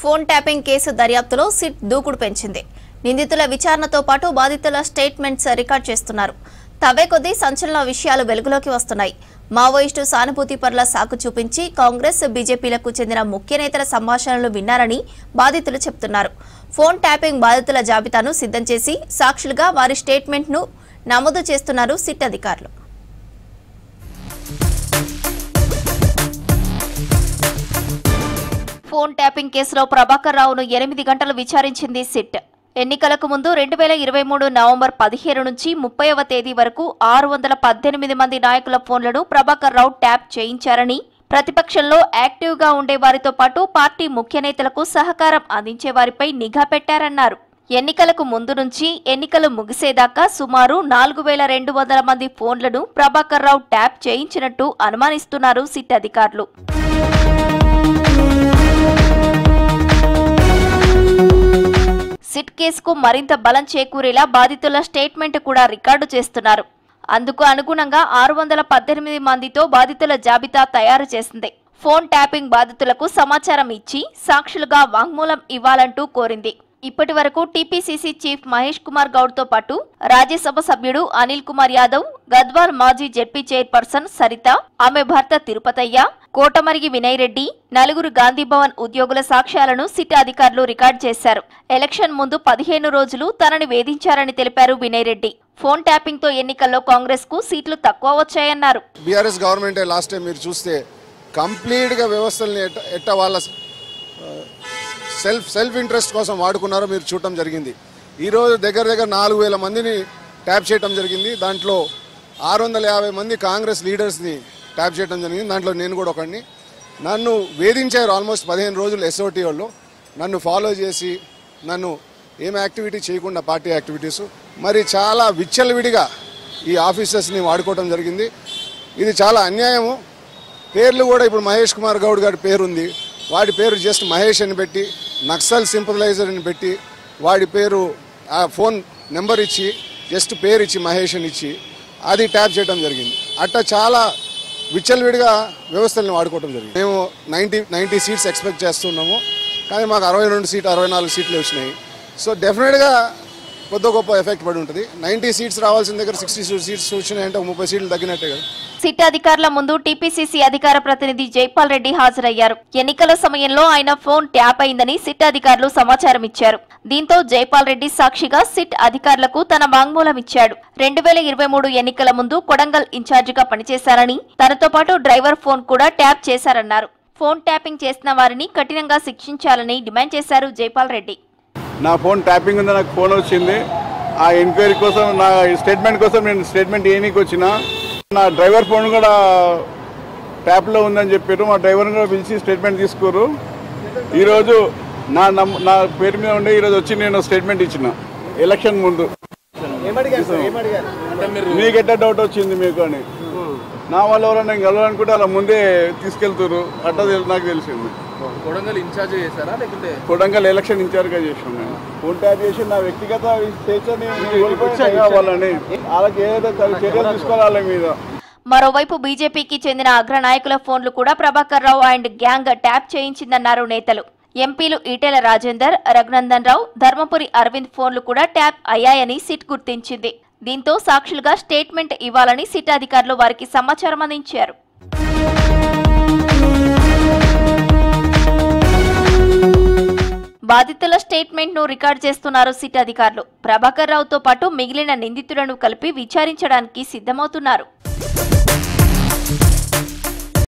Phone tapping case దర్యాప్తులో SIT దూకుడు పెంచింది. నిందితుల విచారణతో పాటు బాధితుల స్టేట్మెంట్స్ రికార్డ్ చేస్తున్నారు. తవ్వే కొద్దీ సంచలన విషయాలు వెలుగులోకి వస్తున్నాయి. మావోయిస్టు సానుభూతి పరుల సాకు చూపించి కాంగ్రెస్ బీజేపీలకు చెందిన ముఖ్య నేతల సంభాషణలు విన్నారని బాధితులు చెబుతున్నారు. ఫోన్ ట్యాపింగ్ బాధితుల జాబితాను సిద్ధం చేసి సాక్షులుగా వారి స్టేట్మెంట్ను నమోదు చేస్తున్నారు సిట్ అధికారులు. ఫోన్ ట్యాపింగ్ కేసులో ప్రభాకర్ రావును 8 గంటలు విచారించింది సిట్. ఎన్నికలకు ముందు 2023 నవంబర్ 15 నుంచి 30వ తేదీ వరకు 618 మంది నాయకుల ఫోన్లను ప్రభాకర్ రావు ట్యాప్ చేయించారని, ప్రతిపక్షంలో యాక్టివ్గా ఉండే వారితో పాటు పార్టీ ముఖ్య నేతలకు సహకారం అందించే వారిపై నిఘా పెట్టారన్నారు. ఎన్నికలకు ముందు నుంచి ఎన్నికలు ముగిసేదాకా సుమారు 4200 మంది ఫోన్లను ప్రభాకర్ రావు ట్యాప్ చేయించినట్టు అనుమానిస్తున్నారు సిట్ అధికారులు. సిట్ కేసుకు మరింత బలం చేకూరేలా బాధితుల స్టేట్మెంట్ కూడా రికార్డు చేస్తున్నారు. అందుకు అనుగుణంగా 618 మందితో బాధితుల జాబితా తయారు చేసింది. ఫోన్ ట్యాపింగ్ బాధితులకు సమాచారం ఇచ్చి సాక్షులుగా వాంగ్మూలం ఇవ్వాలంటూ కోరింది. ఇప్పటి వరకు టీపీసీసీ చీఫ్ మహేష్ కుమార్ గౌడ్తో పాటు రాజ్యసభ సభ్యుడు అనిల్ కుమార్ యాదవ్, గద్వాల్ మాజీ జెడ్పీ చైర్పర్సన్ సరిత, ఆమె భర్త తిరుపతయ్య, కోటమరిగి వినయ్ రెడ్డి, 4 గాంధీభవన్ ఉద్యోగుల సాక్ష్యాలను సిట్ అధికారులు రికార్డు చేశారు. ఎలక్షన్ ముందు 15 రోజులు తనని వేధించారని తెలిపారు వినయ్ రెడ్డి. ఫోన్ ట్యాపింగ్ తో ఎన్నికల్లో కాంగ్రెస్ కు సీట్లు తక్కువ వచ్చాయన్నారు. బీఆర్ఎస్ గవర్నమెంట్ లాస్ట్ టైం మీరు చూస్తే కంప్లీట్ గా వ్యవస్థల్ని ఎట్ట వాళ్ళ సెల్ఫ్ ఇంట్రెస్ట్ కోసం వాడుకున్నారో మీరు చూడటం జరిగింది. ఈరోజు దగ్గర 4000 మందిని ట్యాప్ చేయడం జరిగింది. దాంట్లో 650 మంది కాంగ్రెస్ లీడర్స్ని ట్యాప్ చేయడం జరిగింది. దాంట్లో నేను కూడా ఒకడిని. నన్ను వేధించారు ఆల్మోస్ట్ 15 రోజులు. ఎస్ఓటీ వాళ్ళు నన్ను ఫాలో చేసి నన్ను ఏం యాక్టివిటీ చేయకుండా పార్టీ యాక్టివిటీస్ మరి చాలా విచ్చలవిడిగా ఈ ఆఫీసర్స్ని వాడుకోవడం జరిగింది. ఇది చాలా అన్యాయము. పేర్లు కూడా ఇప్పుడు మహేష్ కుమార్ గౌడ్ గారి పేరుంది, వాడి పేరు జస్ట్ మహేష్ అని పెట్టి, నక్సల్ సింపథలైజర్ అని పెట్టి వాడి పేరు ఆ ఫోన్ నెంబర్ ఇచ్చి జస్ట్ పేరు ఇచ్చి మహేష్ అని ఇచ్చి అది ట్యాప్ చేయడం జరిగింది. అట్లా చాలా విచ్చలవిడిగా వ్యవస్థల్ని వాడుకోవడం జరిగింది. మేము 90 సీట్స్ ఎక్స్పెక్ట్ చేస్తున్నాము, కానీ మాకు 64 సీట్లు వచ్చినాయి. సో డెఫినెట్గా కొద్ది గొప్ప ఎఫెక్ట్ పడి ఉంటుంది. 90 సీట్స్ రావాల్సిన దగ్గర 60 సీట్స్ వచ్చినాయంటే 30 సీట్లు తగ్గినట్టే కదా. సిట్ అధికారుల ముందు టీపీసీసీ అధికార ప్రతినిధి జైపాల్ రెడ్డి హాజరయ్యారు. ఎన్నికల సమయంలో ఆయన ఫోన్ ట్యాప్ అయిందని సిట్ అధికారులు సమాచారం ఇచ్చారు. దీంతో జైపాల్ రెడ్డి సాక్షిగా సిట్ అధికారులకు తన వాంగ్మూలం ఇచ్చాడు. 2023 ఎన్నికల ముందు కొడంగల్ ఇన్ఛార్జిగా పనిచేశారని, తనతో పాటు డ్రైవర్ ఫోన్ కూడా ట్యాప్ చేశారన్నారు. ఫోన్ ట్యాపింగ్ చేసిన వారిని కఠినంగా శిక్షించాలని డిమాండ్ చేశారు జైపాల్ రెడ్డి. నా ఫోన్ ట్యాపింగ్ ఉంది, నాకు ఫోన్ వచ్చింది. ఆ ఎంక్వైరీ కోసం, నా స్టేట్మెంట్ కోసం నేను స్టేట్మెంట్ ఇవ్వడానికి వచ్చిన. నా డ్రైవర్ ఫోన్ కూడా ట్యాప్లో ఉందని చెప్పారు. మా డ్రైవర్ని కూడా పిలిచి స్టేట్మెంట్ తీసుకోరు. ఈరోజు నా పేరు మీద ఉండే ఈరోజు వచ్చి నేను స్టేట్మెంట్ ఇచ్చిన ఎలక్షన్ ముందు. మీకు ఎట్లా డౌట్ వచ్చింది మీకు అని. నా వాళ్ళు ఎవరైనా గెలవాలనుకుంటే అలా ముందే తీసుకెళ్తారు. అట్లా నాకు తెలిసింది. కొడంగల్ ఇన్ఛార్జ్ చేశారా లేకపోతే కొడంగల్ ఎలక్షన్ ఇన్ఛార్జ్గా చేసాను నేను. ఫోన్ ట్యాప్ చేసి నా వ్యక్తిగత స్వేచ్ఛని వాళ్ళని వాళ్ళకి ఏదైతే చర్యలు తీసుకోవాలి వాళ్ళ మీద. మరోవైపు బీజేపీకి చెందిన అగ్ర నాయకుల ఫోన్లు కూడా Prabhakar Rao and gang tap చేయించిందన్నారు నేతలు. ఎంపీలు ఈటెల రాజేందర్, రఘునందన్ రావు, ధర్మపురి అరవింద్ ఫోన్లు కూడా ట్యాప్ అయ్యాయని సిట్ గుర్తించింది. దీంతో సాక్షులుగా స్టేట్మెంట్ ఇవ్వాలని సిట్ అధికారులు వారికి సమాచారం అందించారు. బాధితుల స్టేట్మెంట్ ను రికార్డు చేస్తున్నారు సిట్ అధికారులు. ప్రభాకర్ రావుతో పాటు మిగిలిన నిందితులను కలిపి విచారించడానికి సిద్ధమవుతున్నారు.